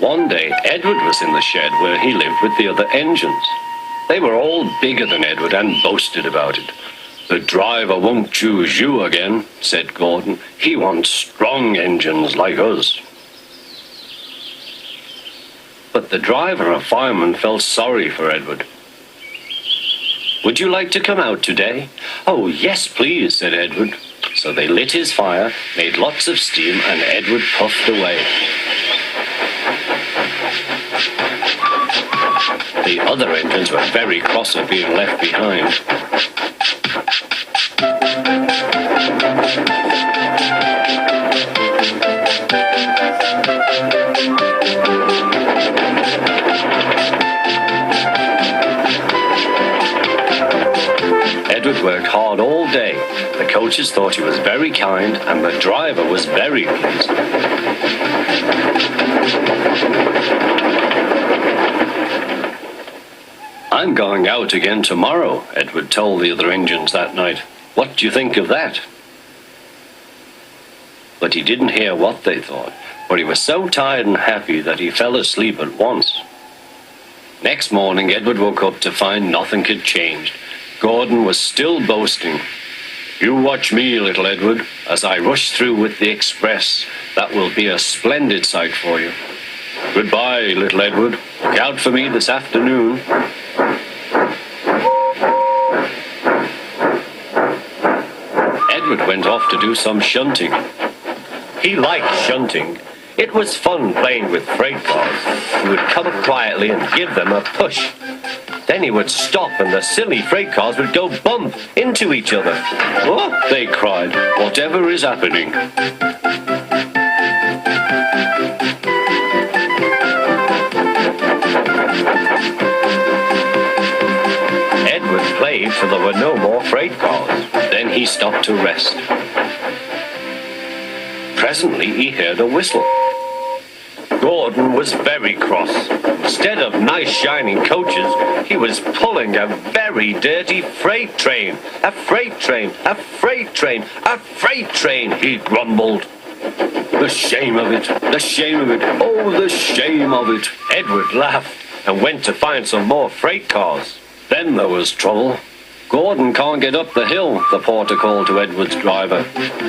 One day, Edward was in the shed where he lived with the other engines. They were all bigger than Edward and boasted about it. "The driver won't choose you again," said Gordon. "He wants strong engines like us." But the driver and fireman felt sorry for Edward. "Would you like to come out today?" "Oh, yes, please," said Edward. So they lit his fire, made lots of steam, and Edward puffed away. The other engines were very cross at being left behind. Edward worked hard all day. The coaches thought he was very kind, and the driver was very pleased. "I'm going out again tomorrow," Edward told the other engines that night. "What do you think of that?" But he didn't hear what they thought, for he was so tired and happy that he fell asleep at once. Next morning, Edward woke up to find nothing had changed. Gordon was still boasting. "You watch me, little Edward, as I rush through with the express. That will be a splendid sight for you. Goodbye, little Edward. Look out for me this afternoon." Edward went off to do some shunting. He liked shunting. It was fun playing with freight cars. He would come up quietly and give them a push. Then he would stop and the silly freight cars would go bump into each other. "Oh," they cried, "whatever is happening?" Edward played till there were no more freight cars. Then he stopped to rest. Presently he heard a whistle. Gordon was very cross. Instead of nice shining coaches, he was pulling a very dirty freight train. "A freight train, a freight train, a freight train," he grumbled. "The shame of it, the shame of it, oh, the shame of it." Edward laughed and went to find some more freight cars. Then there was trouble. "Gordon can't get up the hill," the porter called to Edward's driver.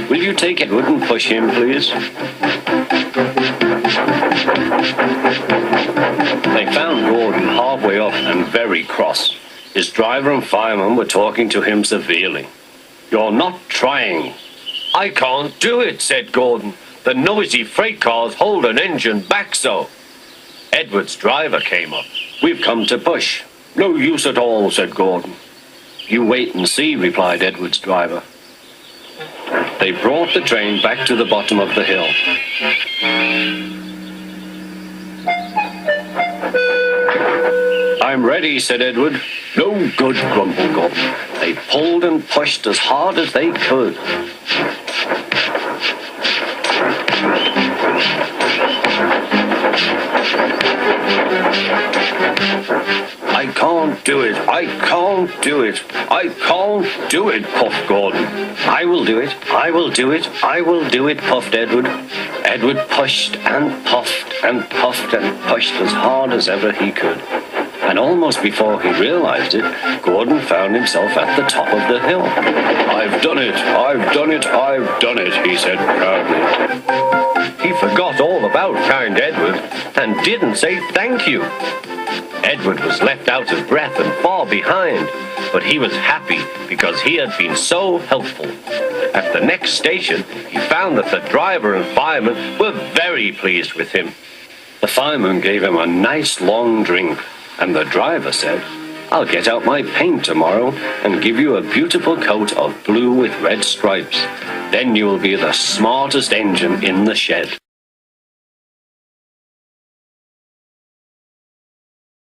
"Will you take Edward and push him, please?" They found Gordon halfway up and very cross. His driver and fireman were talking to him severely. "You're not trying." "I can't do it," said Gordon. "The noisy freight cars hold an engine back so." Edward's driver came up. "We've come to push." "No use at all," said Gordon. "You wait and see," replied Edward's driver. They brought the train back to the bottom of the hill. "I'm ready," said Edward. "No good," grumbled Gordon. They pulled and pushed as hard as they could. "I can't do it, I can't do it, I can't do it," puffed Gordon. "I will do it, I will do it, I will do it," puffed Edward. Edward pushed and puffed and puffed and pushed as hard as ever he could. And almost before he realized it, Gordon found himself at the top of the hill. "I've done it, I've done it, I've done it," he said proudly. He forgot all about kind Edward and didn't say thank you. Edward was left out of breath and far behind, but he was happy because he had been so helpful. At the next station, he found that the driver and fireman were very pleased with him. The fireman gave him a nice long drink, and the driver said, "I'll get out my paint tomorrow and give you a beautiful coat of blue with red stripes. Then you will be the smartest engine in the shed."